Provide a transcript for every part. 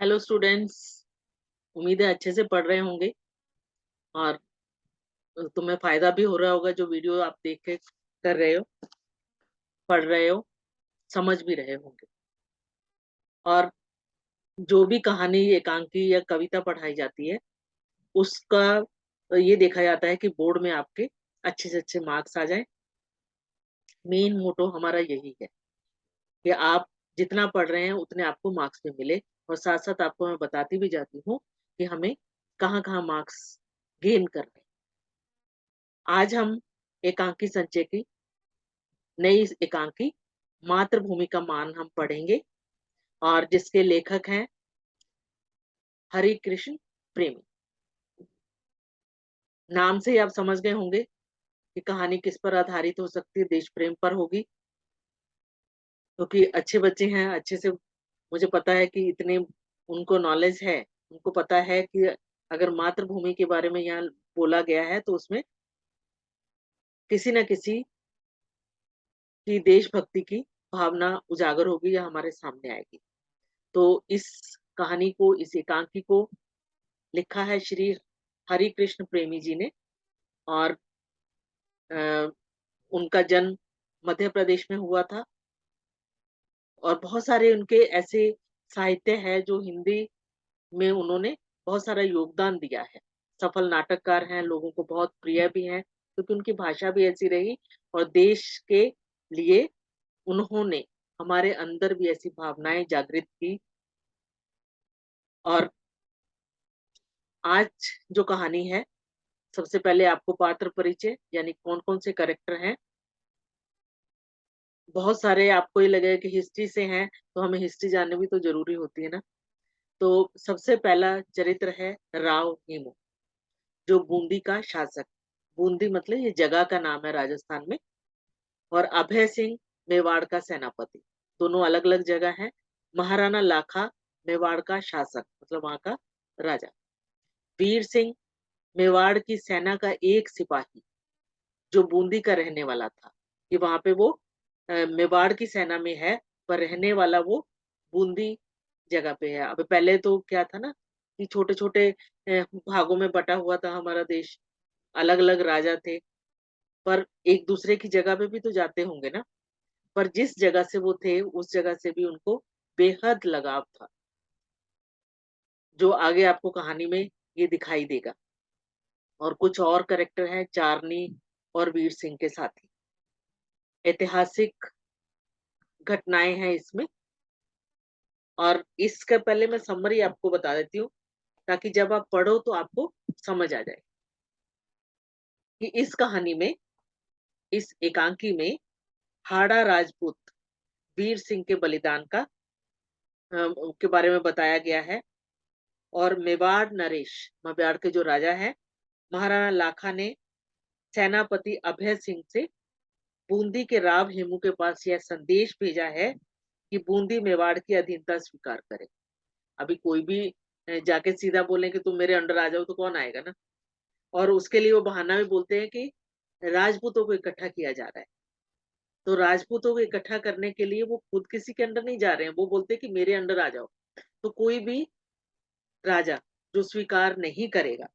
Hello students. उम्मीद है अच्छे से पढ़ रहे होंगे और तुम्हें फायदा भी हो रहा होगा जो वीडियो आप देख के कर रहे हो, पढ़ रहे हो, समझ भी रहे होंगे। और जो भी कहानी, एकांकी या कविता पढ़ाई जाती है उसका ये देखा जाता है कि बोर्ड में आपके अच्छे से अच्छे मार्क्स आ जाए। मेन मोटो हमारा यही है कि आप जितना पढ़ रहे हैं उतने आपको मार्क्स भी मिले। और साथ साथ आपको मैं बताती भी जाती हूँ कि हमें कहाँ कहाँ मार्क्स गेन करने। आज हम एकांकी संचय की नई एकांकी मातृभूमि का मान हम पढ़ेंगे और जिसके लेखक हैं हरि कृष्ण प्रेमी। नाम से ही आप समझ गए होंगे कि कहानी किस पर आधारित हो सकती है, देश प्रेम पर होगी। क्योंकि अच्छे बच्चे हैं, अच्छे से मुझे पता है कि इतने उनको नॉलेज है, उनको पता है कि अगर मातृभूमि के बारे में यहाँ बोला गया है तो उसमें किसी न किसी की देशभक्ति की भावना उजागर होगी या हमारे सामने आएगी। तो इस कहानी को, इस एकांकी को लिखा है श्री हरि कृष्ण प्रेमी जी ने। और अ, उनका जन्म मध्य प्रदेश में हुआ था। और बहुत सारे उनके ऐसे साहित्य है जो हिंदी में उन्होंने बहुत सारा योगदान दिया है। सफल नाटककार हैं, लोगों को बहुत प्रिय भी हैं क्योंकि उनकी भाषा भी ऐसी रही। और देश के लिए उन्होंने हमारे अंदर भी ऐसी भावनाएं जागृत की। और आज जो कहानी है, सबसे पहले आपको पात्र परिचय यानी कौन कौन से कैरेक्टर हैं। बहुत सारे आपको ये लगेगा कि हिस्ट्री से हैं तो हमें हिस्ट्री जाननी भी तो जरूरी होती है ना। तो सबसे पहला चरित्र है राव हेमू, जो बूंदी का शासक। बूंदी मतलब ये जगह का नाम है राजस्थान में। और अभय सिंह मेवाड़ का सेनापति। दोनों अलग अलग जगह है। महाराणा लाखा मेवाड़ का शासक मतलब वहां का राजा। वीर सिंह मेवाड़ की सेना का एक सिपाही जो बूंदी का रहने वाला था। कि वहां पे वो मेवाड़ की सेना में है पर रहने वाला वो बूंदी जगह पे है। अब पहले तो क्या था ना कि छोटे छोटे भागों में बटा हुआ था हमारा देश, अलग अलग राजा थे। पर एक दूसरे की जगह पे भी तो जाते होंगे ना। पर जिस जगह से वो थे उस जगह से भी उनको बेहद लगाव था, जो आगे आपको कहानी में ये दिखाई देगा। और कुछ और कैरेक्टर हैं चारनी और वीर सिंह के साथी। ऐतिहासिक घटनाएं हैं इसमें। और इसका पहले मैं समरी आपको बता देती हूँ ताकि जब आप पढ़ो तो आपको समझ आ जाए कि इस कहानी में, इस एकांकी में हाड़ा राजपूत वीर सिंह के बलिदान का के बारे में बताया गया है। और मेवाड़ नरेश, मेवाड़ के जो राजा है, महाराणा लाखा ने सेनापति अभय सिंह से बूंदी के राव हेमू के पास यह संदेश भेजा है कि बूंदी मेवाड़ की अधीनता स्वीकार करे। अभी कोई भी जाके सीधा बोले कि तुम मेरे अंडर आ जाओ तो कौन आएगा ना। और उसके लिए वो बहाना भी बोलते हैं कि राजपूतों को इकट्ठा किया जा रहा है। तो राजपूतों को इकट्ठा करने के लिए वो खुद किसी के अंडर नहीं जा रहे हैं, वो बोलते हैं कि मेरे अंडर आ जाओ। तो कोई भी राजा जो स्वीकार नहीं करेगा,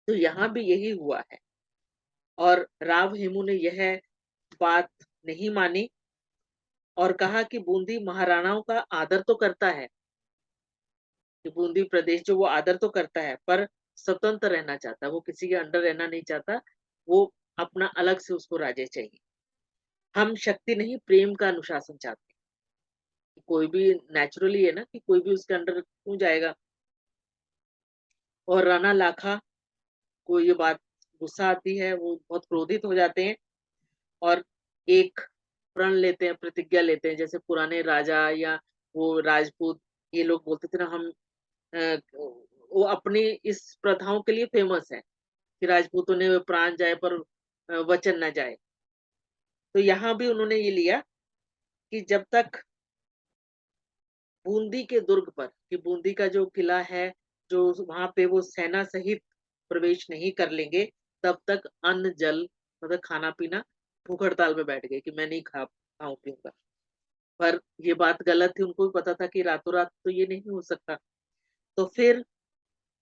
तो यहाँ भी यही हुआ है। और राव हेमू ने यह बात नहीं मानी और कहा कि बूंदी महाराणाओं का आदर तो करता है, कि बूंदी प्रदेश जो वो आदर तो करता है पर स्वतंत्र रहना चाहता है, वो किसी के अंडर रहना नहीं चाहता। वो अपना अलग से उसको राज्य चाहिए। हम शक्ति नहीं प्रेम का अनुशासन चाहते हैं। कोई भी नेचुरली है ना कि कोई भी उसके अंडर क्यों जाएगा। और राणा लाखा को ये बात गुस्सा आती है, वो बहुत क्रोधित हो जाते हैं और एक प्रण लेते हैं, प्रतिज्ञा लेते हैं। जैसे पुराने राजा या वो राजपूत ये लोग बोलते थे ना, हम वो अपनी इस प्रथाओं के लिए फेमस है कि राजपूतों ने प्राण जाए पर वचन न जाए। तो यहाँ भी उन्होंने ये लिया कि जब तक बूंदी के दुर्ग पर, कि बूंदी का जो किला है, जो वहां पे वो सेना सहित प्रवेश नहीं कर लेंगे, तब तक अन्न जल मतलब खाना पीना भूख हड़ताल में बैठ गए कि मैं नहीं खाऊं पीऊंगा। पर ये बात गलत थी, उनको भी पता था कि रातों-रात तो ये नहीं हो सकता। तो फिर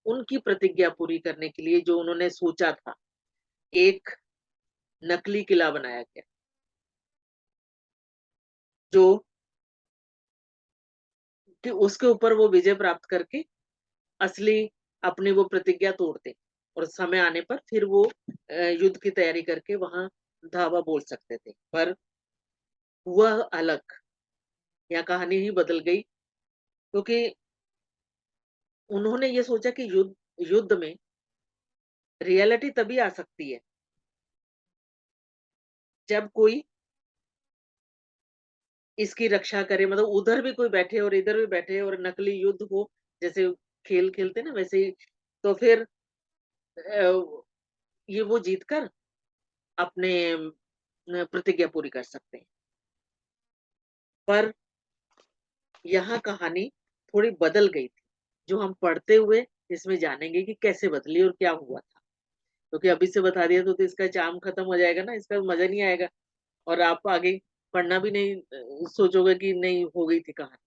उनकी प्रतिज्ञा पूरी करने के लिए जो उन्होंने सोचा था, एक नकली किला बनाया गया, जो कि उसके ऊपर वो विजय प्राप्त करके असली अपनी वो प्रतिज्ञा तोड़ दें और समय आने पर फिर वो युद्ध की तैयारी करके वहाँ धावा बोल सकते थे। पर हुआ अलग, यहाँ कहानी ही बदल गई क्योंकि उन्होंने ये सोचा कि युद्ध युद्ध में रियलिटी तभी आ सकती है, जब कोई इसकी रक्षा करे, मतलब उधर भी कोई बैठे और इधर भी बैठे और नकली युद्ध हो, जैसे खेल खेलते हैं ना वैसे ही। तो फिर ये वो जीत कर अपने प्रतिज्ञा पूरी कर सकते हैं। पर यहाँ कहानी थोड़ी बदल गई थी, जो हम पढ़ते हुए इसमें जानेंगे कि कैसे बदली और क्या हुआ था। क्योंकि अभी से बता दिया तो इसका चार्म खत्म हो जाएगा ना, इसका मज़ा नहीं आएगा और आप आगे पढ़ना भी नहीं सोचोगे कि नहीं हो गई थी कहानी।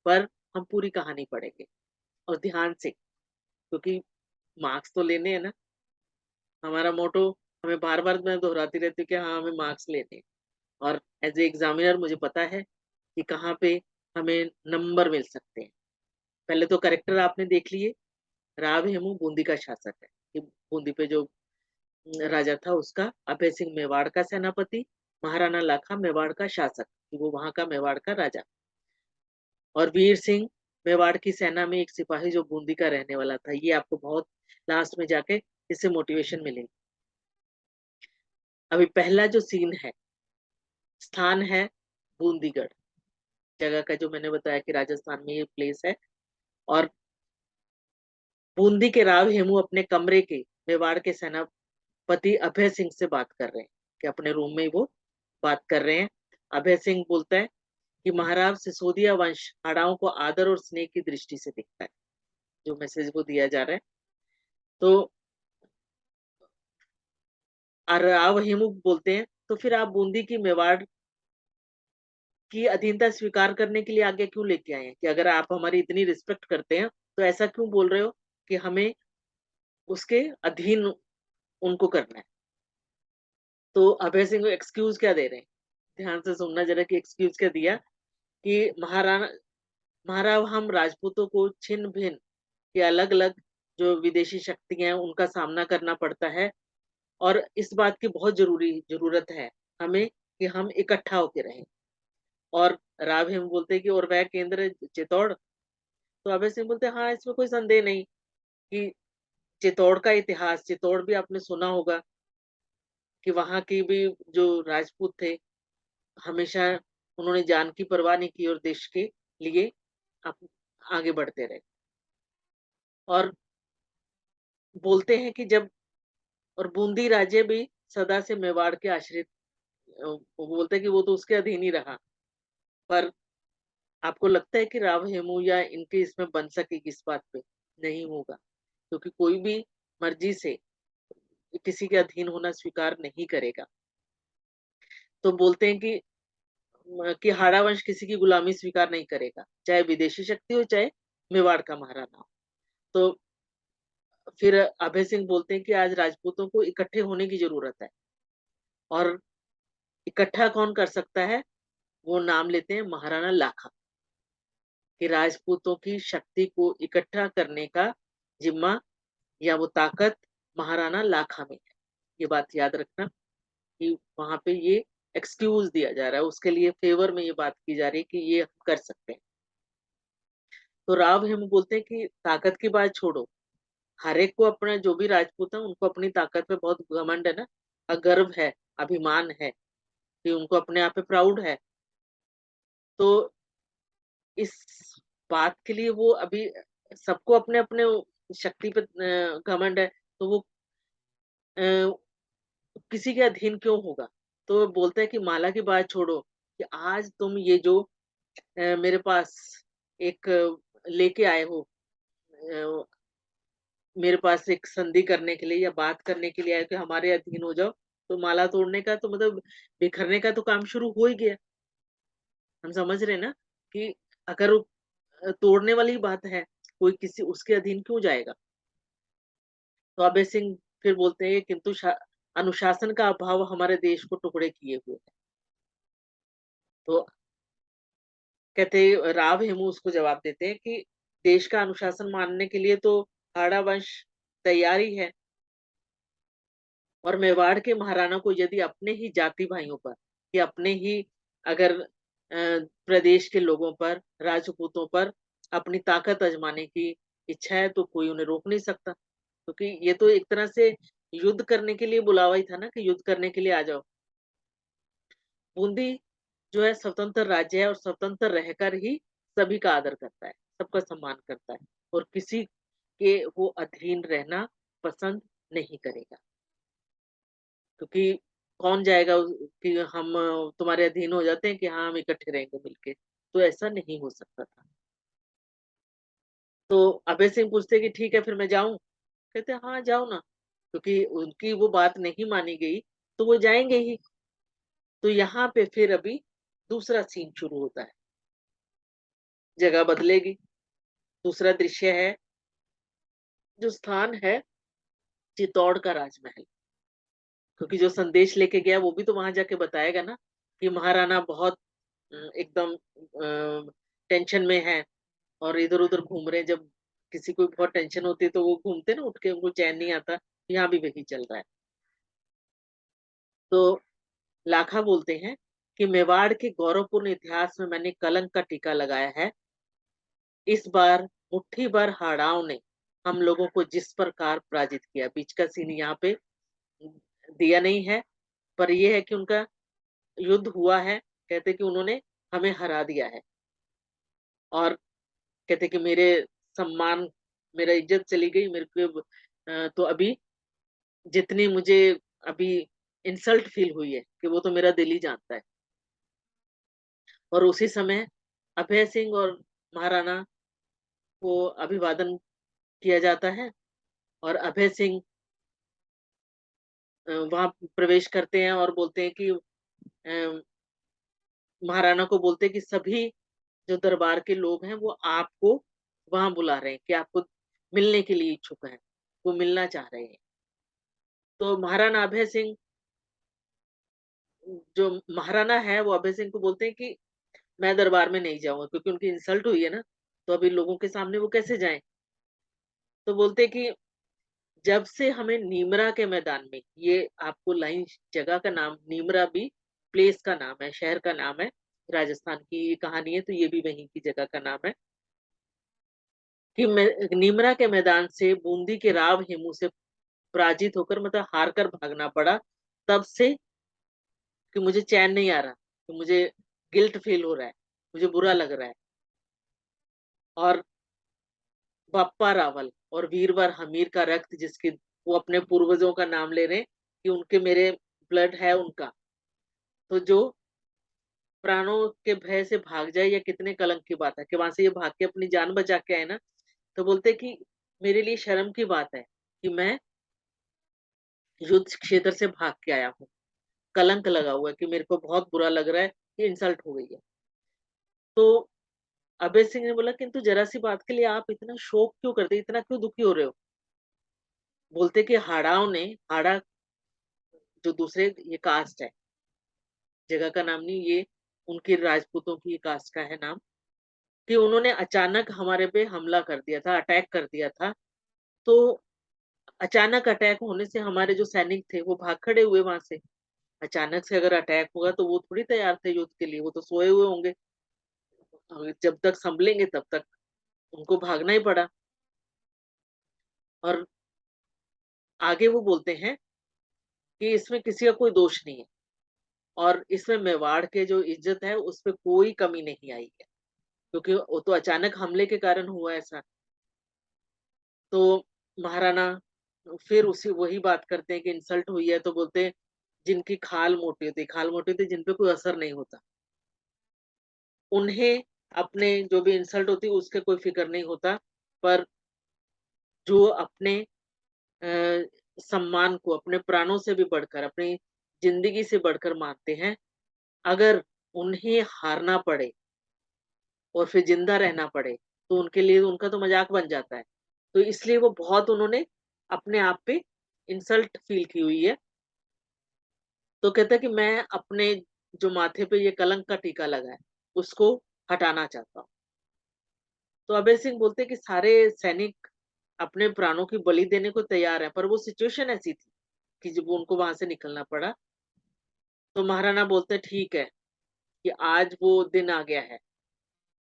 पर हम पूरी कहानी पढ़ेंगे और ध्यान से, क्योंकि मार्क्स तो लेने हैं ना, हमारा मोटो हमें बार-बार मैं दोहराती रहती हूँ कि हाँ, हमें मार्क्स लेने हैं और एज़ ए एग्ज़ामिनर मुझे पता है कि कहाँ पे हमें नंबर मिल सकते हैं। पहले तो कैरेक्टर आपने देख लिए, राव हेमू बूंदी का शासक है, कि बूंदी पे जो राजा था उसका, अभय सिंह मेवाड़ का सेनापति, महाराणा लाखा मेवाड़ का शासक, कि वो वहाँ का मेवाड़ का राजा और वीर सिंह मेवाड़ की सेना में एक सिपाही जो बूंदी का रहने वाला था। ये आपको बहुत लास्ट में जाके इससे मोटिवेशन मिलेगी। अभी पहला जो सीन है, स्थान है बूंदीगढ़, जगह का जो मैंने बताया कि राजस्थान में ये प्लेस है और बूंदी के राव हेमू अपने कमरे के मेवाड़ के सेनापति अभय सिंह से बात कर रहे हैं, कि अपने रूम में ही वो बात कर रहे हैं। अभय सिंह बोलता है कि महाराज सिसोदिया वंश हाड़ाओं को आदर और स्नेह की दृष्टि से दिखता है, जो मैसेज वो दिया जा रहा है। तो राव हेमू बोलते हैं, तो फिर आप बूंदी की मेवाड़ की अधीनता स्वीकार करने के लिए आज्ञा क्यों लेके आए हैं? कि अगर आप हमारी इतनी रिस्पेक्ट करते हैं, तो ऐसा क्यों बोल रहे हो कि हमें उसके अधीन उनको करना है? तो अभय सिंह को एक्सक्यूज़ क्या दे रहे हैं? ध्यान से सुनना ज़रा कि एक्सक्यूज़ क्या दिया कि महाराव हम राजपूतों को छिन्न-भिन्न के अलग-अलग जो विदेशी शक्तियाँ हैं, उनका सामना करना पड़ता है और इस बात की बहुत ज़रूरत है हमें कि हम इकट्ठा होके रहें। और राव हेमू बोलते हैं कि और वह केंद्र चित्तौड़? तो अभय सिंह बोलते हैं, हाँ, इसमें कोई संदेह नहीं कि चित्तौड़ का इतिहास, चित्तौड़ भी आपने सुना होगा कि वहाँ की भी जो राजपूत थे, हमेशा उन्होंने जान की परवाह नहीं की और देश के लिए अप आगे बढ़ते रहे। और बोलते हैं कि जब और बूंदी राज्य भी सदा से मेवाड़ के आश्रित वो बोलते हैं कि वो तो उसके अधीन ही रहा। पर आपको लगता है कि राव हेमू या इनके इसमें बन सकेगी इस बात पे? नहीं होगा, क्योंकि कोई भी मर्ज़ी से किसी के अधीन होना स्वीकार नहीं करेगा। तो बोलते हैं कि हाड़ा वंश किसी की गुलामी स्वीकार नहीं करेगा, चाहे विदेशी शक्ति हो, चाहे मेवाड़ का महाराणा हो। तो फिर अभय सिंह बोलते हैं कि आज राजपूतों को इकट्ठे होने की ज़रूरत है और इकट्ठा कौन कर सकता है? वो नाम लेते हैं महाराणा लाखा, कि राजपूतों की शक्ति को इकट्ठा करने का जिम्मा या वो ताकत महाराणा लाखा में है। ये बात याद रखना कि वहाँ पे ये एक्सक्यूज़ दिया जा रहा है, उसके लिए फ़ेवर में ये बात की जा रही है कि ये हम कर सकते हैं। तो राव हेमू बोलते हैं कि ताकत की बात छोड़ो, हर एक को अपना जो भी राजपूत है उनको अपनी ताकत पे बहुत घमंड है ना, गर्व है, अभिमान है कि उनको अपने आप पे प्राउड है। तो इस बात के लिए वो अभी सबको अपने-अपने शक्ति पे घमंड है, तो वो अ, किसी के अधीन क्यों होगा? तो बोलता है कि माला की बात छोड़ो, कि आज तुम ये जो मेरे पास एक लेके आए हो अ, मेरे पास एक संधि करने के लिए या बात करने के लिए आए कि हमारे अधीन हो जाओ, तो माला तोड़ने का तो मतलब बिखरने का तो काम शुरू हो ही गया। हम समझ रहे हैं ना कि अगर तोड़ने वाली बात है, कोई किसी उसके अधीन क्यों जाएगा? तो अभय सिंह फिर बोलते हैं किंतु अनुशासन का अभाव हमारे देश को टुकड़े किए हुए है। तो कहते राव हेमू उसको जवाब देते हैं कि देश का अनुशासन मानने के लिए तो हाड़ा वंश तैयार ही है, और मेवाड़ के महाराणा को यदि अपने ही जाति भाइयों पर या अपने ही अगर प्रदेश के लोगों पर, राजपूतों पर अपनी ताकत आजमाने की इच्छा है तो कोई उन्हें रोक नहीं सकता, क्योंकि ये तो एक तरह से युद्ध करने के लिए बुलावा ही था ना कि युद्ध करने के लिए आ जाओ। बूंदी जो है स्वतंत्र राज्य है और स्वतंत्र रहकर ही सभी का आदर करता है, सबका सम्मान करता है और किसी के वो अधीन रहना पसंद नहीं करेगा, क्योंकि कौन जाएगा कि हम तुम्हारे अधीन हो जाते हैं कि हाँ हम इकट्ठे रहेंगे मिलके, तो ऐसा नहीं हो सकता था। तो अभय सिंह पूछते कि ठीक है फिर मैं जाऊं? कहते हाँ जाओ ना, क्योंकि उनकी वो बात नहीं मानी गई तो वो जाएंगे ही। तो यहाँ पे फिर अभी दूसरा सीन शुरू होता है, जगह बदलेगी, दूसरा दृश्य है, जो स्थान है चित्तौड़ का राजमहल, क्योंकि जो संदेश लेके गया वो भी तो वहां जाके बताएगा ना कि महाराणा बहुत एकदम टेंशन में है और इधर उधर घूम रहे हैं। जब किसी को बहुत टेंशन होती है तो वो घूमते ना उठ के, उनको चैन नहीं आता, यहाँ भी वही चल रहा है। तो लाखा बोलते हैं कि मेवाड़ के गौरवपूर्ण इतिहास में मैंने कलंक का टीका लगाया है। इस बार मुट्ठी भर हाड़ाओं ने हम लोगों को जिस प्रकार पराजित किया, बीच का सीन यहाँ पे दिया नहीं है, पर यह है कि उनका युद्ध हुआ है, कहते कि उन्होंने हमें हरा दिया है, और कहते कि मेरे सम्मान, मेरा इज्जत चली गई मेरे को। तो अभी जितनी मुझे अभी इंसल्ट फील हुई है कि वो तो मेरा दिल ही जानता है। और उसी समय अभय सिंह और महाराणा को अभिवादन किया जाता है, और अभय सिंह वहां प्रवेश करते हैं और बोलते हैं कि महाराणा को बोलते हैं कि सभी जो दरबार के लोग हैं वो आपको वहां बुला रहे हैं, कि आपको मिलने के लिए इच्छुक हैं, वो मिलना चाह रहे हैं। तो महाराणा अभय सिंह, जो महाराणा है वो अभय सिंह को बोलते हैं कि मैं दरबार में नहीं जाऊंगा, क्योंकि उनकी इंसल्ट हुई है ना, तो अभी लोगों के सामने वो कैसे जाएं। तो बोलते हैं कि जब से हमें नीमरा के मैदान में, ये आपको लाइन जगह का नाम नीमरा भी प्लेस का नाम है, शहर का नाम है, राजस्थान की ये कहानी है तो ये भी वहीं की जगह का नाम है, कि नीमरा के मैदान से बूंदी के राव हेमू से पराजित होकर, मतलब हार कर भागना पड़ा, तब से कि मुझे चैन नहीं आ रहा, कि मुझे गिल्ट फील हो रहा है, मुझे बुरा लग रहा है। और बप्पा रावल और वीरवर हमीर का रक्त, जिसके वो अपने पूर्वजों का नाम ले रहे हैं कि उनके मेरे ब्लड है उनका, तो जो प्राणों के भय से भाग जाए, या कितने कलंक की बात है कि वहां से ये भाग के अपनी जान बचा के आए ना। तो बोलते कि मेरे लिए शर्म की बात है कि मैं युद्ध क्षेत्र से भाग के आया हूँ, कलंक लगा हुआ है कि मेरे को बहुत बुरा लग रहा है कि इंसल्ट हो गई है। तो अभय सिंह ने बोला किंतु जरा सी बात के लिए आप इतना शोक क्यों करते, इतना क्यों दुखी हो रहे हो? बोलते कि हाड़ाओं ने, हाड़ा जो दूसरे ये कास्ट है, जगह का नाम नहीं, ये उनकी राजपूतों की कास्ट का है नाम, कि उन्होंने अचानक हमारे पे हमला कर दिया था, अटैक कर दिया था। तो अचानक अटैक होने से हमारे जो सैनिक थे वो भाग खड़े हुए वहां से। अचानक से अगर अटैक होगा तो वो थोड़ी तैयार थे युद्ध के लिए, वो तो सोए हुए होंगे, जब तक संभलेंगे तब तक उनको भागना ही पड़ा। और आगे वो बोलते हैं कि इसमें किसी का कोई दोष नहीं है, और इसमें मेवाड़ के जो इज्जत है उस पे कोई कमी नहीं आई है, क्योंकि वो तो अचानक हमले के कारण हुआ ऐसा। तो महाराणा फिर उसी वही बात करते हैं कि इंसल्ट हुई है, तो बोलते हैं जिनकी खाल मोटी होती, खाल मोटी होती जिन पे कोई असर नहीं होता, उन्हें अपने जो भी इंसल्ट होती है उसके कोई फिक्र नहीं होता, पर जो अपने सम्मान को अपने प्राणों से भी बढ़कर, अपनी जिंदगी से बढ़कर मानते हैं, अगर उन्हें हारना पड़े और फिर ज़िंदा रहना पड़े, तो उनके लिए उनका तो मज़ाक बन जाता है। तो इसलिए वो बहुत उन्होंने अपने आप पे इंसल्ट फ़ील की हुई है। तो कहता है कि मैं अपने जो माथे पे ये कलंक का टीका लगा है, उसको हटाना चाहता हूँ। तो अभय सिंह बोलते हैं कि सारे सैनिक अपने प्राणों की बलि देने को तैयार हैं, पर वो सिचुएशन ऐसी थी कि जब उनको वहाँ से निकलना पड़ा। तो महाराणा बोलते हैं ठीक है कि आज वो दिन आ गया है।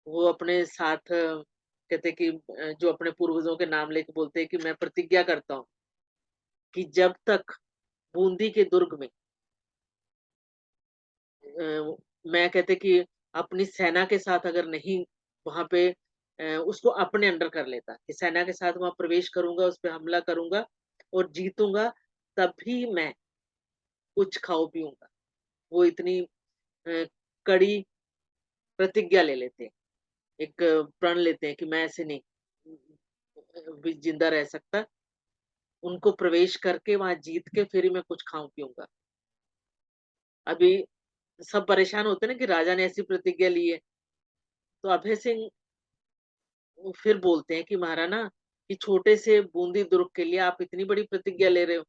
वो अपने साथ कहते हैं कि जो अपने पूर्वजों के नाम लेके बोलते हैं कि मैं प्रतिज्ञा करता हूँ कि जब तक बूंदी के दुर्ग में मैं कहते कि अपनी सेना के साथ अगर नहीं वहाँ पे उसको अपने अंडर कर लेता कि सेना के साथ वहाँ प्रवेश करूँगा, उस पे हमला करूँगा और जीतूँगा, तभी मैं कुछ खाऊँ-पीऊँगा। वो इतनी कड़ी प्रतिज्ञा ले लेते हैं, एक प्रण लेते हैं कि मैं ऐसे नहीं भी ज़िंदा रह सकता। उनको प्रवेश करके वहाँ जीत के फिर ही मैं कुछ खाऊँ-पीऊँगा। अभी सब परेशान होते हैं ना कि राजा ने ऐसी प्रतिज्ञा ली है, तो अभय सिंह वो फिर बोलते हैं कि महाराणा कि छोटे से बूंदी दुर्ग के लिए आप इतनी बड़ी प्रतिज्ञा ले रहे हो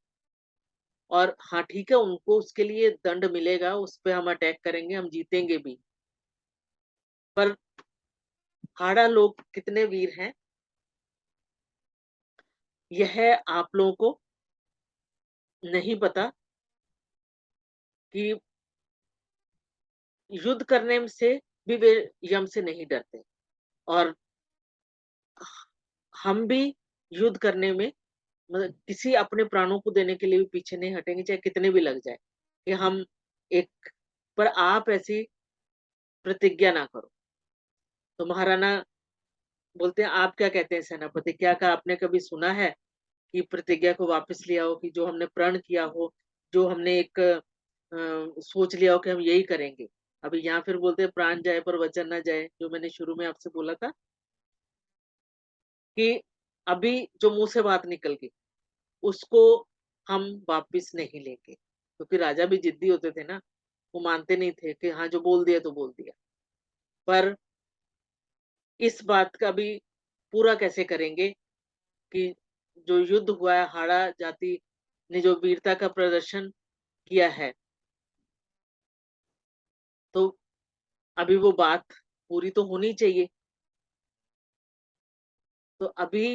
और हाँ ठीक है उनको उसके लिए दंड मिलेगा, उस पे हम अटैक करेंगे, हम जीतेंगे भी। पर हाड़ा लोग कितने वीर हैं, यह आप लोगों को नहीं पता कि युद्ध करने से भी वे यम से नहीं डरते और हम भी युद्ध करने में मतलब किसी अपने प्राणों को देने के लिए भी पीछे नहीं हटेंगे, चाहे कितने भी लग जाए, कि हम एक पर आप ऐसी प्रतिज्ञा ना करो। तो महाराणा बोलते हैं, "आप क्या कहते हैं सेनापति? क्या का आपने कभी सुना है कि प्रतिज्ञा को वापस लिया हो कि जो हमने प्रण किया हो, जो हमने एक सोच लिया हो कि हम यही करेंगे?" अभी यहाँ फिर बोलते हैं, "प्राण जाए पर वचन ना जाए", जो मैंने शुरू में आपसे बोला था कि अभी जो मुँह से बात निकल गई, उसको हम वापिस नहीं लेंगे। क्योंकि राजा भी ज़िद्दी होते थे ना, वो मानते नहीं थे कि हाँ, जो बोल दिया तो बोल दिया। पर इस बात का भी पूरा कैसे करेंगे कि जो युद्ध हुआ है, हाड़ा जाति ने जो वीरता का प्रदर्शन किया है, तो अभी वो बात पूरी तो होनी चाहिए। तो अभी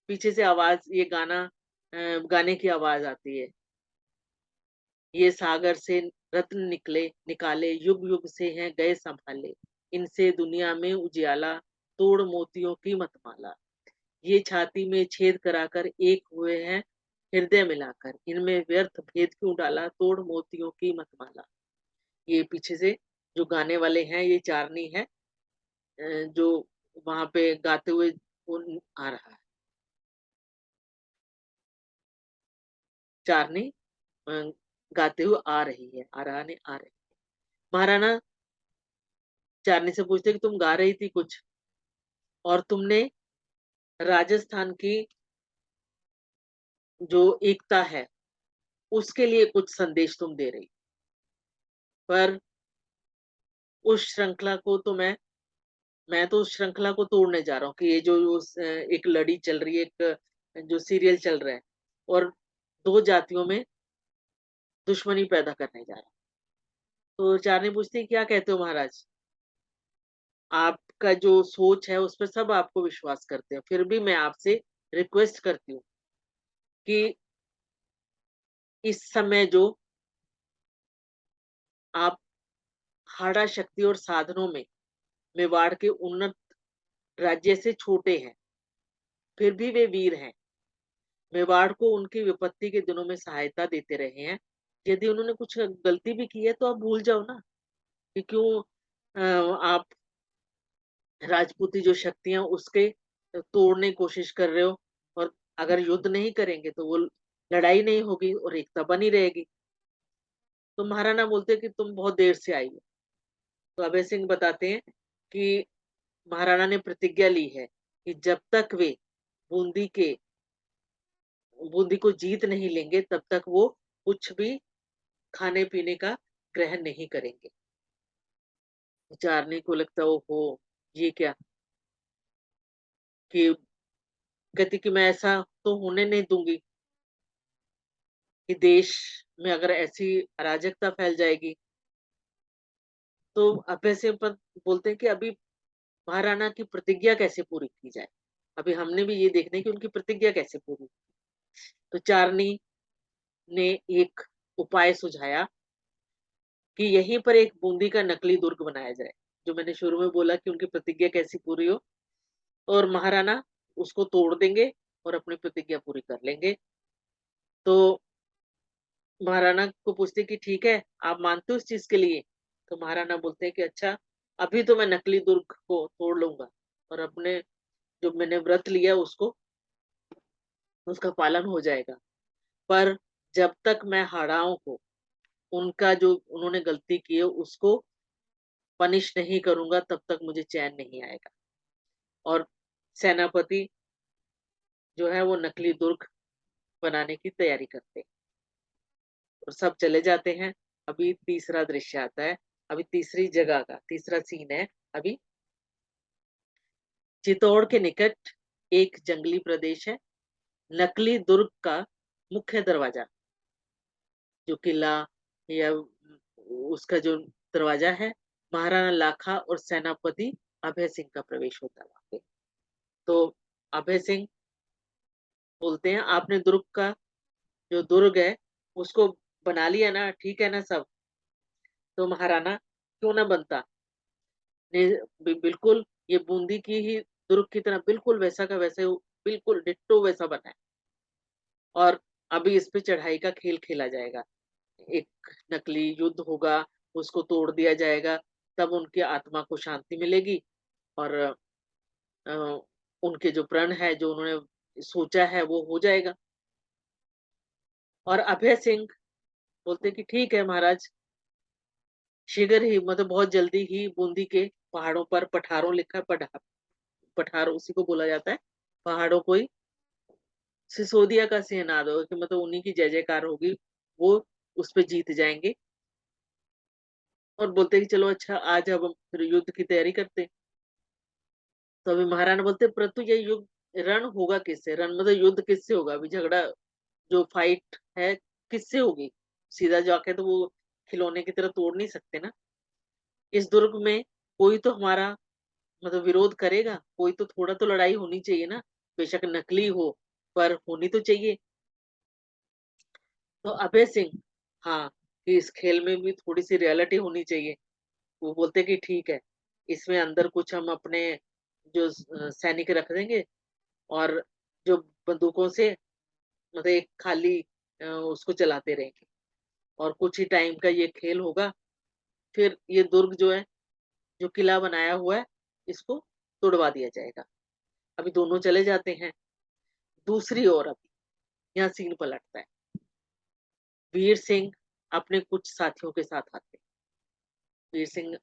पीछे से आवाज़ ये गाना गाने की आवाज़ आती है। ये सागर से रत्न निकले निकाले, युग-युग से हैं गए सँभाले। इनसे दुनिया में उजियाला, तोड़ मोतियों की मत माला। ये छाती में छेद कराकर एक हुए हैं हृदय मिलाकर। इनमें व्यर्थ भेद क्यों डाला, तोड़ मोतियों की मत माला। ये पीछे से जो गाने वाले हैं, ये चारनी है जो वहाँ पे गाते हुए उन आ रहा है। चारनी अ, गाते हुए आ रही है, आ रहा नहीं, आ रही। महाराणा चारनी से पूछते हैं कि तुम गा रही थी कुछ और तुमने राजस्थान की जो एकता है, उसके लिए कुछ संदेश तुम दे रही। पर उस श्रृंखला को तो मैं तो उस श्रृंखला को तोड़ने जा रहा हूँ कि ये जो एक लड़ी चल रही है, एक जो सीरियल चल रहा है और 2 जातियों में दुश्मनी पैदा करने जा रहा हूँ। तो चारनी पूछती है, "क्या कहते हो महाराज? आपका जो सोच है, उस पे सब आपको विश्वास करते हैं, फिर भी मैं आपसे रिक्वेस्ट करती हूँ कि इस समय जो आप हाड़ा शक्ति और साधनों में मेवाड़ के उन्नत राज्य से छोटे हैं, फिर भी वे वीर हैं। मेवाड़ को उनकी विपत्ति के दिनों में सहायता देते रहे हैं। यदि उन्होंने कुछ गलती भी की है तो आप भूल जाओ ना कि क्यों आप राजपूती जो शक्ति है उसके तोड़ने की कोशिश कर रहे हो और अगर युद्ध नहीं करेंगे तो वो लड़ाई नहीं होगी और एकता बनी रहेगी। तो महाराणा बोलते हैं कि तुम बहुत देर से आई हो। तो अभय सिंह बताते हैं कि महाराणा ने प्रतिज्ञा ली है कि जब तक वे बूंदी के बूंदी को जीत नहीं लेंगे तब तक वो कुछ भी खाने-पीने का ग्रहण नहीं करेंगे। चारनी को लगता ओहो ये क्या, कि कहती कि मैं ऐसा तो होने नहीं दूंगी कि देश में अगर ऐसी अराजकता फैल जाएगी। तो अभय सिंह पर बोलते हैं कि अभी महाराणा की प्रतिज्ञा कैसे पूरी की जाए, अभी हमने भी ये देखना है कि उनकी प्रतिज्ञा कैसे पूरी। तो चारनी ने एक उपाय सुझाया कि यहीं पर एक बूंदी का नकली दुर्ग बनाया जाए, जो मैंने शुरू में बोला कि उनकी प्रतिज्ञा कैसी पूरी हो, और महाराणा उसको तोड़ देंगे और अपनी प्रतिज्ञा पूरी कर लेंगे। तो महाराणा को पूछते कि ठीक है, आप मानते हो इस चीज के लिए? तो महाराणा बोलते हैं कि अच्छा, अभी तो मैं नकली दुर्ग को तोड़ लूंगा और अपने जो मैंने व्रत लिया उसको उसका पालन हो जाएगा, पर जब तक मैं हाड़ाओं को उनका जो उन्होंने गलती की है उसको पनिश नहीं करूंगा तब तक मुझे चैन नहीं आएगा। और सेनापति जो है वो नकली दुर्ग बनाने की तैयारी करते हैं और सब चले जाते हैं। अभी तीसरा दृश्य आता है, अभी तीसरी जगह का तीसरा सीन है। अभी चित्तौड़ के निकट एक जंगली प्रदेश है, नकली दुर्ग का मुख्य दरवाजा, जो किला या उसका जो दरवाजा है, महाराणा लाखा और सेनापति अभय सिंह का प्रवेश होता है वहां पे। तो अभय सिंह बोलते हैं आपने दुर्ग का जो दुर्ग है उसको बना लिया ना, ठीक है ना सब? तो महाराणा क्यों ना बनता, ने बिल्कुल ये बूंदी की ही दुर्ग की तरह बिल्कुल वैसा का वैसे बिल्कुल डिट्टो वैसा बना है, और अभी इस पे चढ़ाई का खेल खेला जाएगा। एक नकली युद्ध होगा, उसको तोड़ दिया जाएगा, तब उनकी आत्मा को शांति मिलेगी और अ, उनके जो प्रण है, जो उन्होंने सोचा है वो हो जाएगा। और अभय सिंह बोलते कि ठीक है महाराज, शीघ्र ही मतलब बहुत जल्दी ही बूंदी के पहाड़ों पर पठारों लिखा है, पठार उसी को बोला जाता है, पहाड़ों को ही सिसोदिया का सिंहनाद होगा, कि मतलब उन्हीं की जय जयकार होगी, वो उस पे जीत जाएंगे। और बोलते कि चलो अच्छा, आज अब हम फिर युद्ध की तैयारी करते हैं। तो अभी महाराणा बोलते परंतु ये युद्ध रण होगा किससे, रण मतलब युद्ध किससे होगा, अभी झगड़ा जो फाइट है किससे होगी, सीधा जाके तो वो खिलौने की तरह तोड़ नहीं सकते ना। इस दुर्ग में कोई तो हमारा मतलब विरोध करेगा, कोई तो थोड़ा तो लड़ाई होनी चाहिए ना, बेशक नकली हो पर होनी तो चाहिए। तो अभय सिंह, हाँ, कि इस खेल में भी थोड़ी सी रियलिटी होनी चाहिए। वो बोलते कि ठीक है, इसमें अंदर कुछ हम अपने जो सैनिक रख देंगे, और जो बंदूकों से मतलब एक खाली उसको चलाते रहेंगे, और कुछ ही टाइम का ये खेल होगा, फिर ये दुर्ग जो है, जो किला बनाया हुआ है, इसको तोड़वा दिया जाएगा। अभी दोनों चले जाते हैं। दूसरी ओर अभी यहाँ सीन पलटता है, वीर सिंह अपने कुछ साथियों के साथ आते हैं। वीर सिंह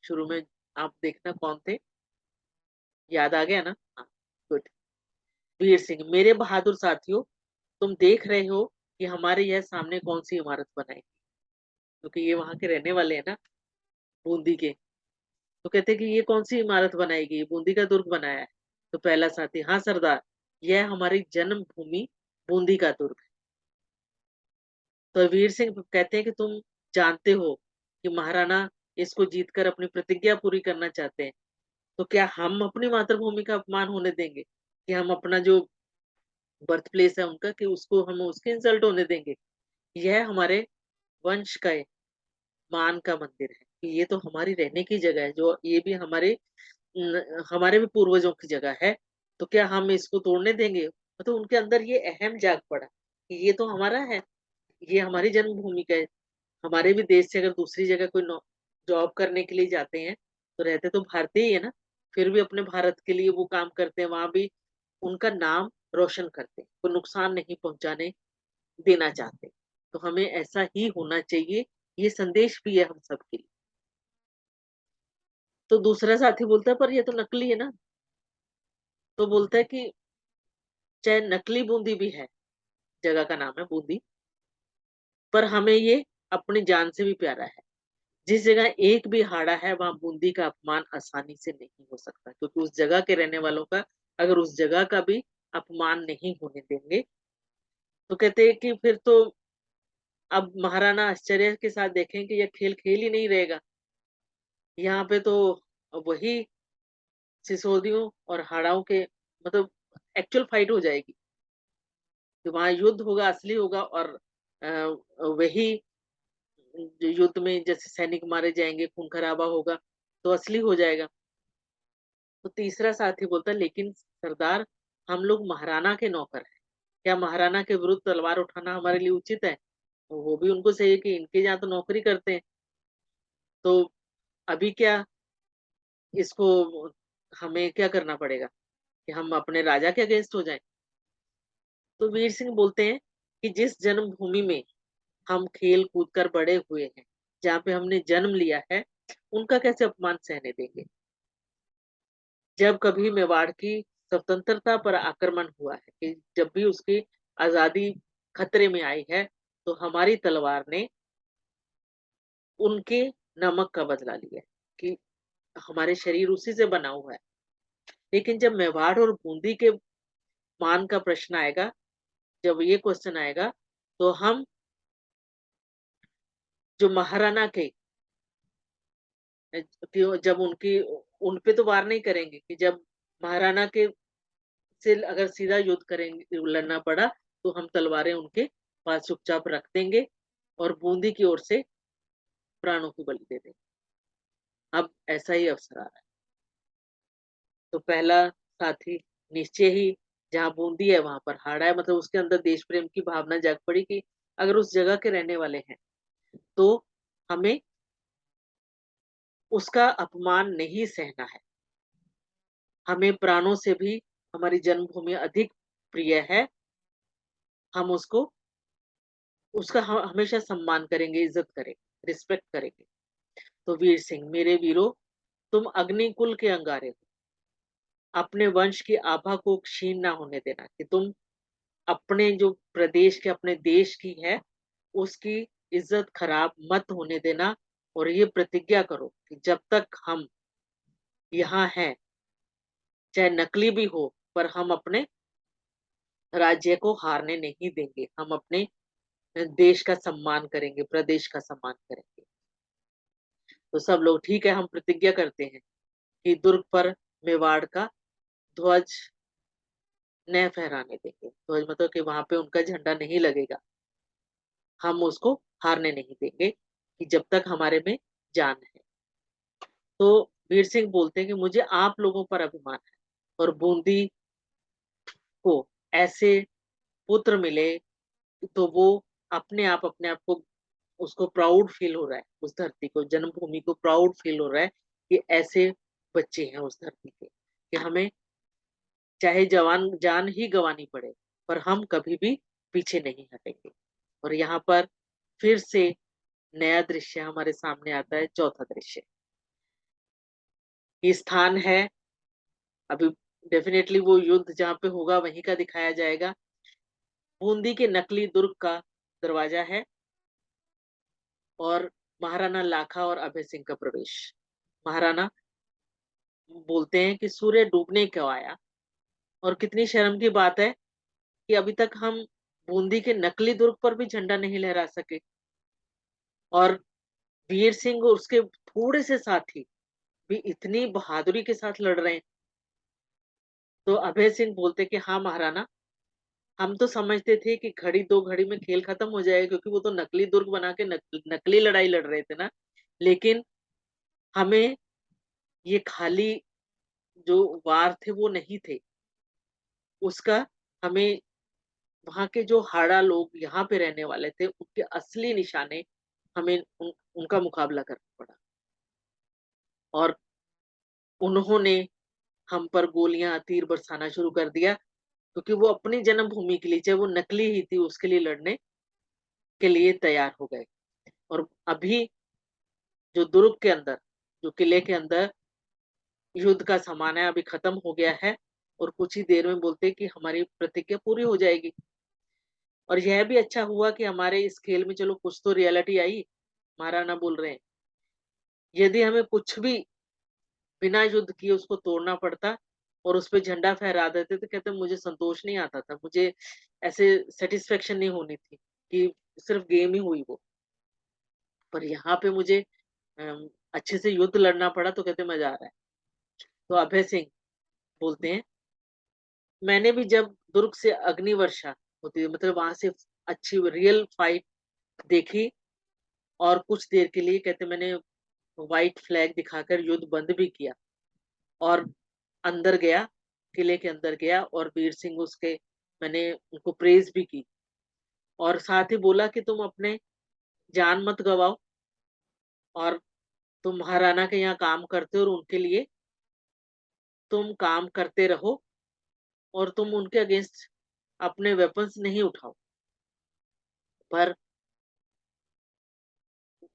शुरू में आप देखना कौन थे, याद आ गया ना? हाँ, गुड। वीर सिंह, मेरे बहादुर साथियों, तुम देख रहे हो कि हमारे यह सामने कौन सी इमारत बनाई, क्योंकि ये वहां के रहने वाले हैं ना, बूंदी के। तो कहते हैं कि ये कौन सी इमारत बनाएगी, ये बूंदी का दुर्ग बनाया है। तो पहला साथी, हाँ सरदार, यह हमारी जन्मभूमि बूंदी का दुर्ग है। तो वीर सिंह कहते हैं कि तुम जानते हो कि महाराणा इसको जीतकर अपनी प्रतिज्ञा पूरी करना चाहते हैं, तो क्या हम अपनी मातृभूमि का अपमान होने देंगे, कि हम अपना जो बर्थ प्लेस है उनका, कि उसको हम उसके इंसल्ट होने देंगे? यह हमारे वंश का मान का मंदिर है, कि ये तो हमारी रहने की जगह है, जो ये भी हमारे भी पूर्वजों की जगह है, तो क्या हम इसको तोड़ने देंगे? तो उनके अंदर ये अहम जाग पड़ा कि ये तो हमारा है, ये हमारी जन्मभूमि का है। हमारे भी देश से अगर दूसरी जगह कोई जॉब करने के लिए जाते हैं, तो रहते तो भारतीय ही है ना, फिर भी अपने भारत के लिए वो काम करते हैं, वहां भी उनका नाम रोशन करते हैं, कोई नुकसान नहीं पहुंचाने देना चाहते। तो हमें ऐसा ही होना चाहिए, ये संदेश भी है हम सबके लिए। तो दूसरा साथी बोलता है पर ये तो नकली है ना। तो बोलता है कि चाहे नकली बूंदी भी है, जगह का नाम है बूंदी, पर हमें ये अपनी जान से भी प्यारा है। जिस जगह एक भी हाड़ा है वहां बूंदी का अपमान आसानी से नहीं हो सकता, क्योंकि उस जगह के रहने वालों का अगर उस जगह का भी अपमान नहीं होने देंगे तो कहते हैं कि फिर तो अब महाराणा आश्चर्य के साथ देखें कि यह खेल खेल ही नहीं रहेगा। यहाँ पे तो वही सिसोदियों और हाड़ाओं के मतलब एक्चुअल फाइट हो जाएगी कि वहां युद्ध होगा, असली होगा और वही युद्ध में जैसे सैनिक मारे जाएंगे, खून खराबा होगा तो असली हो जाएगा। तो तीसरा साथी बोलता लेकिन सरदार हम लोग महाराणा के नौकर हैं, क्या महाराणा के विरुद्ध तलवार उठाना हमारे लिए उचित है? तो वो भी उनको सही है कि इनके यहाँ तो नौकरी करते हैं, तो अभी क्या इसको हमें क्या करना पड़ेगा कि हम अपने राजा के अगेंस्ट हो जाएं? तो वीर सिंह बोलते हैं कि जिस जन्मभूमि में हम खेल कूद कर बड़े हुए हैं, जहाँ पे हमने जन्म लिया है, उनका कैसे अपमान सहने देंगे? जब कभी मेवाड़ की स्वतंत्रता पर आक्रमण हुआ है, कि जब भी उसकी आजादी खतरे में आई है, तो हमारी तलवार ने उनके नमक का बदला लिया है कि हमारे शरीर उसी से बना हुआ है। लेकिन जब मेवाड़ और बूंदी के मान का प्रश्न आएगा, जब ये क्वेश्चन आएगा, तो हम जो महाराणा के जब उनकी उन पे तो वार नहीं करेंगे कि जब महाराणा के से अगर सीधा युद्ध करेंगे, लड़ना पड़ा तो हम तलवारें उनके पास चुपचाप रख देंगे और बूंदी की ओर से प्राणों की बलि दे देंगे। अब ऐसा ही अवसर आ रहा है। तो पहला साथी निश्चय ही जहाँ बूंदी है वहां पर हाड़ा है, मतलब उसके अंदर देश प्रेम की भावना जाग पड़ी कि अगर उस जगह के रहने वाले हैं तो हमें उसका अपमान नहीं सहना है। हमें प्राणों से भी हमारी जन्मभूमि अधिक प्रिय है। हम उसको उसका हमेशा सम्मान करेंगे, इज्जत करेंगे, रिस्पेक्ट करेंगे। तो वीर सिंह मेरे वीरों, तुम अग्निकुल के अंगारे हो, अपने वंश की आभा को क्षीण ना होने देना कि तुम अपने जो प्रदेश के अपने देश की है उसकी इज्जत खराब मत होने देना। और ये प्रतिज्ञा करो कि जब तक हम यहाँ हैं, चाहे नकली भी हो, पर हम अपने राज्य को हारने नहीं देंगे। हम अपने देश का सम्मान करेंगे, प्रदेश का सम्मान करेंगे। तो सब लोग ठीक है, हम प्रतिज्ञा करते हैं कि दुर्ग पर मेवाड़ का ध्वज न फहराने देंगे। ध्वज मतलब कि वहां पे उनका झंडा नहीं लगेगा। हम उसको हारने नहीं देंगे कि जब तक हमारे में जान है। तो वीर सिंह बोलते हैं कि मुझे आप लोगों पर अभिमान है और बूंदी को ऐसे पुत्र मिले तो वो अपने आप को उसको प्राउड फील हो रहा है, उस धरती को, जन्मभूमि को प्राउड फील हो रहा है कि ऐसे बच्चे हैं उस धरती के, कि हमें चाहे जवान जान ही गंवानी पड़े पर हम कभी भी पीछे नहीं हटेंगे। और यहाँ पर फिर से नया दृश्य हमारे सामने आता है, चौथा दृश्य। ये स्थान है अभी, डेफिनेटली वो युद्ध जहाँ पे होगा वहीं का दिखाया जाएगा। बूंदी के नकली दुर्ग का दरवाजा है और महाराणा लाखा और अभय सिंह का प्रवेश। महाराणा बोलते हैं कि सूर्य डूबने क्यों आया, और कितनी शर्म की बात है कि अभी तक हम बूंदी के नकली दुर्ग पर भी झंडा नहीं लहरा सके, और वीर सिंह और उसके थोड़े से साथी भी इतनी बहादुरी के साथ लड़ रहे हैं। तो अभय सिंह बोलते कि हाँ महाराणा, हम तो समझते थे कि घड़ी दो घड़ी में खेल खत्म हो जाएगा, क्योंकि वो तो नकली दुर्ग बना के नकली लड़ाई लड़ रहे थे ना। लेकिन हमें ये खाली जो वार थे वो नहीं थे, उसका हमें वहां के जो हाड़ा लोग यहाँ पे रहने वाले थे उनके असली निशाने हमें उनका मुकाबला करना पड़ा। और उन्होंने हम पर गोलियां तीर बरसाना शुरू कर दिया, क्योंकि वो अपनी जन्मभूमि के लिए, चाहे वो नकली ही थी, उसके लिए लड़ने के लिए तैयार हो गए। और अभी जो दुर्ग के अंदर, जो किले के अंदर युद्ध का सामान है अभी खत्म हो गया है, और कुछ ही देर में बोलते कि हमारी प्रतिज्ञा पूरी हो जाएगी। और यह भी अच्छा हुआ कि हमारे इस खेल में चलो कुछ तो रियलिटी आई। महाराणा बोल रहे हैं यदि हमें कुछ भी बिना युद्ध किए उसको तोड़ना पड़ता और उस पे झंडा फहरा देते, तो कहते मुझे संतोष नहीं आता था, मुझे ऐसे सेटिस्फेक्शन नहीं होनी थी कि सिर्फ गेम ही हुई वो। पर यहाँ पे मुझे अच्छे से युद्ध लड़ना पड़ा, तो कहते मजा आ रहा है। तो अभय सिंह बोलते हैं, मैंने भी जब दुर्ग से अग्नि वर्षा होती है, मतलब वहां से अच्छी रियल फाइट देखी, और कुछ देर के लिए कहते मैंने व्हाइट फ्लैग दिखाकर युद्ध बंद भी किया, और अंदर गया, किले के अंदर गया, और वीर सिंह उसके, मैंने उनको प्रेज भी की, और साथ ही बोला कि तुम अपने जान मत गवाओ, और तुम महाराणा के यहाँ काम करते हो और उनके लिए तुम काम करते रहो, और तुम उनके अगेंस्ट अपने वेपन्स नहीं उठाओ। पर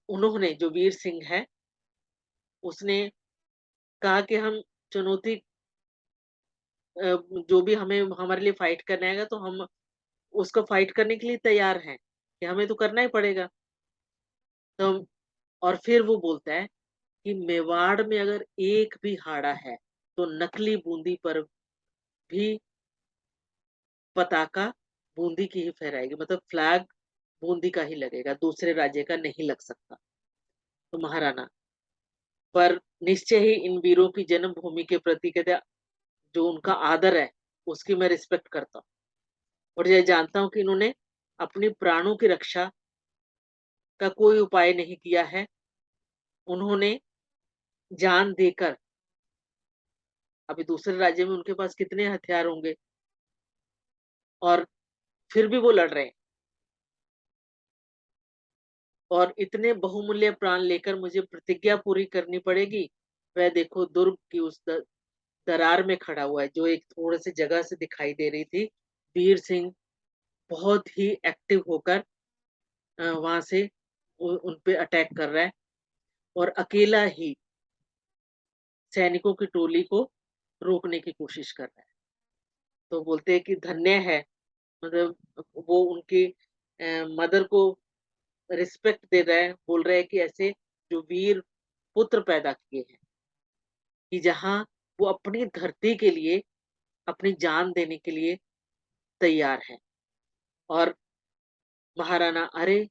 उन्होंने, जो वीर सिंह है, उसने कहा कि हम चुनौती, जो भी हमें हमारे लिए फाइट करना आएगा तो हम उसको फाइट करने के लिए तैयार हैं, कि हमें तो करना ही पड़ेगा। तो और फिर वो बोलता है कि मेवाड़ में अगर एक भी हाड़ा है, तो नकली बूंदी पर भी पताका बूंदी की ही फहराएगी, मतलब फ्लैग बूंदी का ही लगेगा, दूसरे राज्य का नहीं लग सकता। तो महाराणा, पर निश्चय ही इन वीरों की जन्मभूमि के प्रति कहते जो उनका आदर है, उसकी मैं रिस्पेक्ट करता हूँ, और यह जानता हूँ कि इन्होंने अपनी प्राणों की रक्षा का कोई उपाय नहीं किया है। उन्होंने जान देकर, अभी दूसरे राज्य में उनके पास कितने हथियार होंगे, और फिर भी वो लड़ रहे हैं, और इतने बहुमूल्य प्राण लेकर मुझे प्रतिज्ञा पूरी करनी पड़ेगी। वह देखो दुर्ग की उस दरार में खड़ा हुआ है, जो एक थोड़े से जगह से दिखाई दे रही थी। वीर सिंह बहुत ही एक्टिव होकर वहां से उन पे अटैक कर रहा है, और अकेला ही सैनिकों की टोली को रोकने की कोशिश कर रहा है। तो बोलते हैं कि धन्य है, मतलब वो उनकी मदर को रिस्पेक्ट दे रहा है, बोल रहा है कि ऐसे जो वीर पुत्र पैदा किए हैं, कि जहाँ वो अपनी धरती के लिए अपनी जान देने के लिए तैयार है। और महाराणा, अरे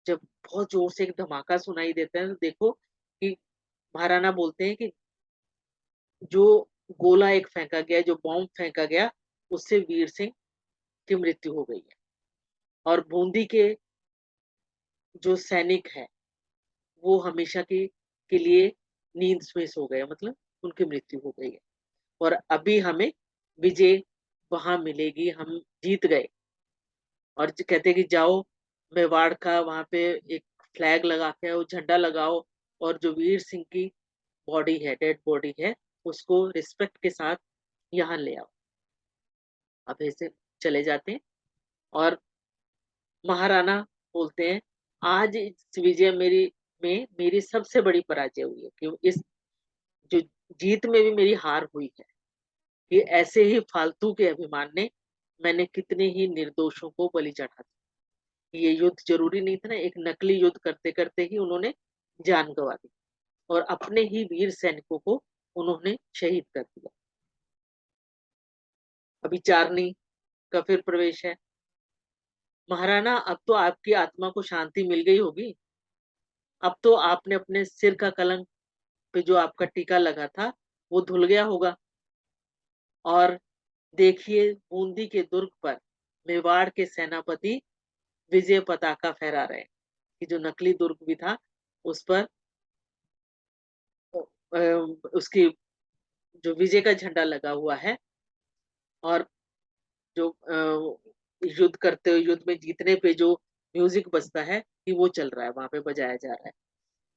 जब बहुत जोर से एक धमाका सुनाई देता है, तो देखो कि महाराणा बोलते हैं कि जो गोला एक फेंका गया, जो बॉम्ब फेंका गया, उससे वीर सिंह की मृत्यु हो गई है, और बूंदी के जो सैनिक है, वो हमेशा के लिए नींद में सो गए, मतलब उनकी मृत्यु हो गई है, और अभी हमें विजय वहां मिलेगी, हम जीत गए। और कहते कि जाओ मेवाड़ का वहां पे एक फ्लैग लगा के वो झंडा लगाओ, और जो वीर सिंह की बॉडी है, डेड बॉडी है, उसको रिस्पेक्ट के साथ यहाँ ले आओ। अब ऐसे चले जाते हैं, और महाराणा बोलते हैं, आज इस विजय में मेरी सबसे बड़ी पराजय हुई है, कि इस जो जीत में भी मेरी हार हुई है, कि ऐसे ही फालतू के अभिमान ने मैंने कितने ही निर्दोषों को बलि चढ़ा दिया। ये युद्ध जरूरी नहीं था ना, एक नकली युद्ध करते करते ही उन्होंने जान गंवा दी, और अपने ही वीर सैनिकों को उन्होंने शहीद कर दिया। अभी चारनी का फिर प्रवेश है। महाराणा, अब तो आपकी आत्मा को शांति मिल गई होगी, अब तो आपने अपने सिर का कलंक पे जो आपका टीका लगा था, वो धुल गया होगा, और देखिए बूंदी के दुर्ग पर मेवाड़ के सेनापति विजय पताका फहरा रहे हैं, कि जो नकली दुर्ग भी था उस पर उसकी जो विजय का झंडा लगा हुआ है, और जो युद्ध करते हुए, युद्ध में जीतने पे जो म्यूजिक बजता है, कि वो चल रहा है, वहां पे बजाया जा रहा है।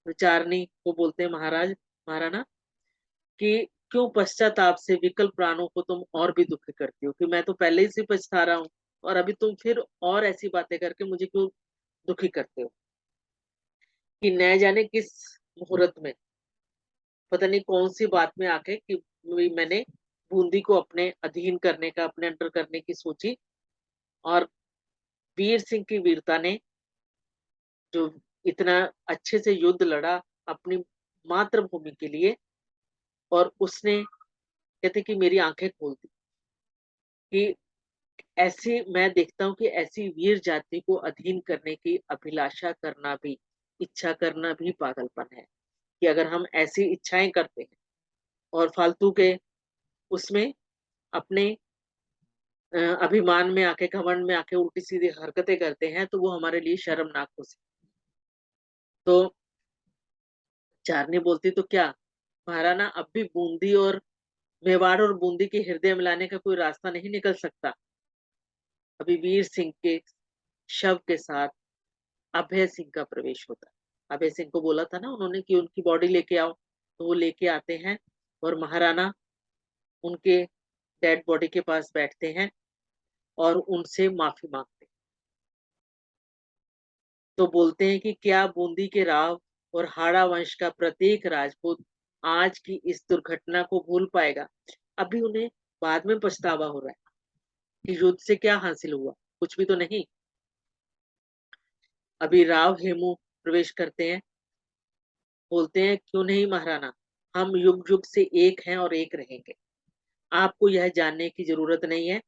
तो चारनी को बोलते हैं, महाराज, महाराणा, कि क्यों पश्चाताप से विकल प्राणों को तुम और भी दुखी करती हो, कि मैं तो पहले ही से पछता रहा हूँ, और अभी तुम फिर और ऐसी बातें करके मुझे क्यों दुखी करते हो, कि न जाने किस मुहूर्त में, पता नहीं कौन सी बात में आके, कि मैंने बूंदी को अपने अधीन करने का, अपने अंडर करने की सोची, और वीर सिंह की वीरता ने जो इतना अच्छे से युद्ध लड़ा, अपनी मातृभूमि के लिए, और उसने कहते कि मेरी आंखें खोल दी कि ऐसी मैं देखता हूँ कि ऐसी वीर जाति को अधीन करने की अभिलाषा करना भी, इच्छा करना भी पागलपन है। कि अगर हम ऐसी इच्छाएं करते हैं और फालतू के उसमें अपने अभिमान में आके, घमंड में आके उल्टी सीधी हरकतें करते हैं, तो वो हमारे लिए शर्मनाक हो सकती। तो चारनी बोलती तो क्या महाराणा, अब भी बूंदी और मेवाड़ और बूंदी के हृदय मिलाने का कोई रास्ता नहीं निकल सकता। अभी वीर सिंह के शव के साथ अभय सिंह का प्रवेश होता है। अभय सिंह को बोला था ना उन्होंने कि उनकी बॉडी लेके आओ, तो वो लेके आते हैं और महाराणा उनके डेड बॉडी के पास बैठते हैं और उनसे माफी मांगते हैं। तो बोलते हैं कि क्या बूंदी के राव और हाड़ा वंश का प्रत्येक राजपूत आज की इस दुर्घटना को भूल पाएगा? अभी उन्हें बाद में पछतावा हो रहा है कि युद्ध से क्या हासिल हुआ, कुछ भी तो नहीं। अभी राव हेमू प्रवेश करते हैं, बोलते हैं क्यों नहीं महाराणा, हम युग युग से एक हैं और एक रहेंगे। आपको यह जानने की जरूरत नहीं है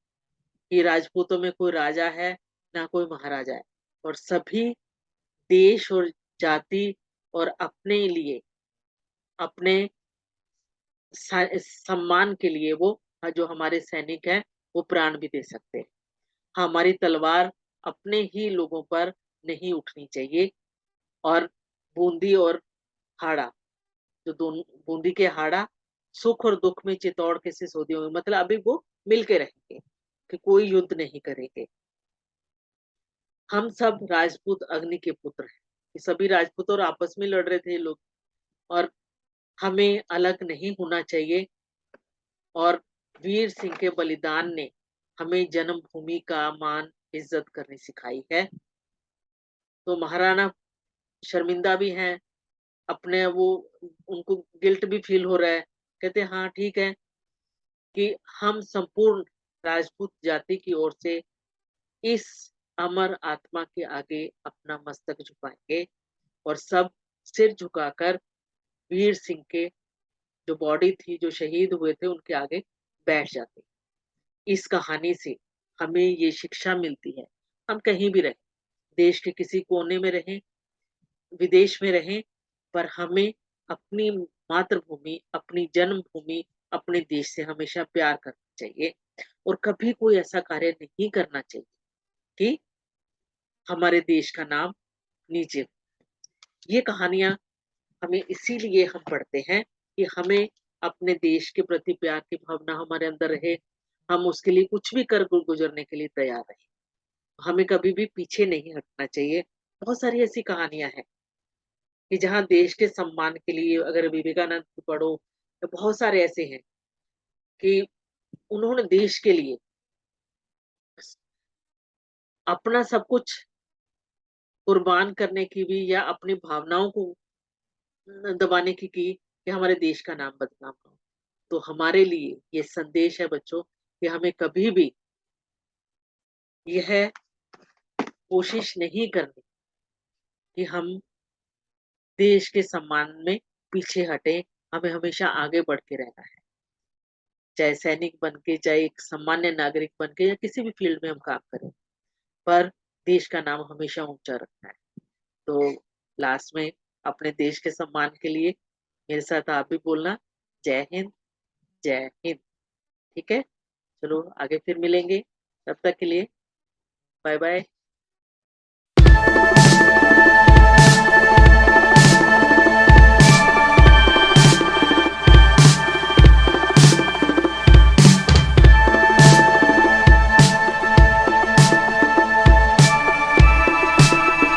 कि राजपूतों में कोई राजा है ना कोई महाराजा है, और सभी देश और जाति और अपने लिए, अपने सम्मान के लिए वो जो हमारे सैनिक हैं वो प्राण भी दे सकते हैं। हमारी तलवार अपने ही लोगों पर नहीं उठनी चाहिए। और बूंदी और हाड़ा, जो दोनों बूंदी के हाड़ा सुख और दुख में चितौड़ के से सोते होंगे, मतलब अभी वो मिलके रहेंगे कि कोई युद्ध नहीं करेंगे। हम सब राजपूत अग्नि के पुत्र हैं। ये सभी राजपूत और आपस में लड़ रहे थे ये लोग, और हमें अलग नहीं होना चाहिए। और वीर सिंह के बलिदान ने हमें जन्मभूमि का मान इज्जत करनी सिखाई है। तो महाराणा शर्मिंदा भी हैं, अपने वो उनको गिल्ट भी फील हो रहा है। कहते हाँ ठीक है कि हम संपूर्ण राजपूत जाति की ओर से इस अमर आत्मा के आगे अपना मस्तक झुकाएंगे, और सब सिर झुकाकर वीर सिंह के जो बॉडी थी, जो शहीद हुए थे, उनके आगे बैठ जाते। इस कहानी से हमें ये शिक्षा मिलती है, हम कहीं भी रहें, देश के किसी कोने में रहें, विदेश में रहें, पर हमें अपनी मातृभूमि, अपनी जन्मभूमि, अपने देश से हमेशा प्यार करना चाहिए, और कभी कोई ऐसा कार्य नहीं करना चाहिए कि हमारे देश का नाम नीचे। ये कहानियां हमें इसीलिए हम पढ़ते हैं कि हमें अपने देश के प्रति प्यार की भावना हमारे अंदर रहे, हम उसके लिए कुछ भी कर गुजरने के लिए तैयार रहे, हमें कभी भी पीछे नहीं हटना चाहिए। बहुत सारी ऐसी कहानियां हैं कि जहाँ देश के सम्मान के लिए, अगर विवेकानंद को पढ़ो तो बहुत सारे ऐसे हैं कि उन्होंने देश के लिए अपना सब कुछ कुर्बान करने की भी, या अपनी भावनाओं को दबाने की कि हमारे देश का नाम बदनाम हो। तो हमारे लिए ये संदेश है बच्चों कि हमें कभी भी यह कोशिश नहीं करनी कि हम देश के सम्मान में पीछे हटे। हमें हमेशा आगे बढ़ के रहना है, चाहे सैनिक बन के, चाहे एक सामान्य नागरिक बन के, या किसी भी फील्ड में हम काम करें, पर देश का नाम हमेशा ऊंचा रखना है। तो लास्ट में अपने देश के सम्मान के लिए मेरे साथ आप भी बोलना, जय हिंद, जय हिंद। ठीक है, चलो आगे फिर मिलेंगे, तब तक के लिए बाय बाय।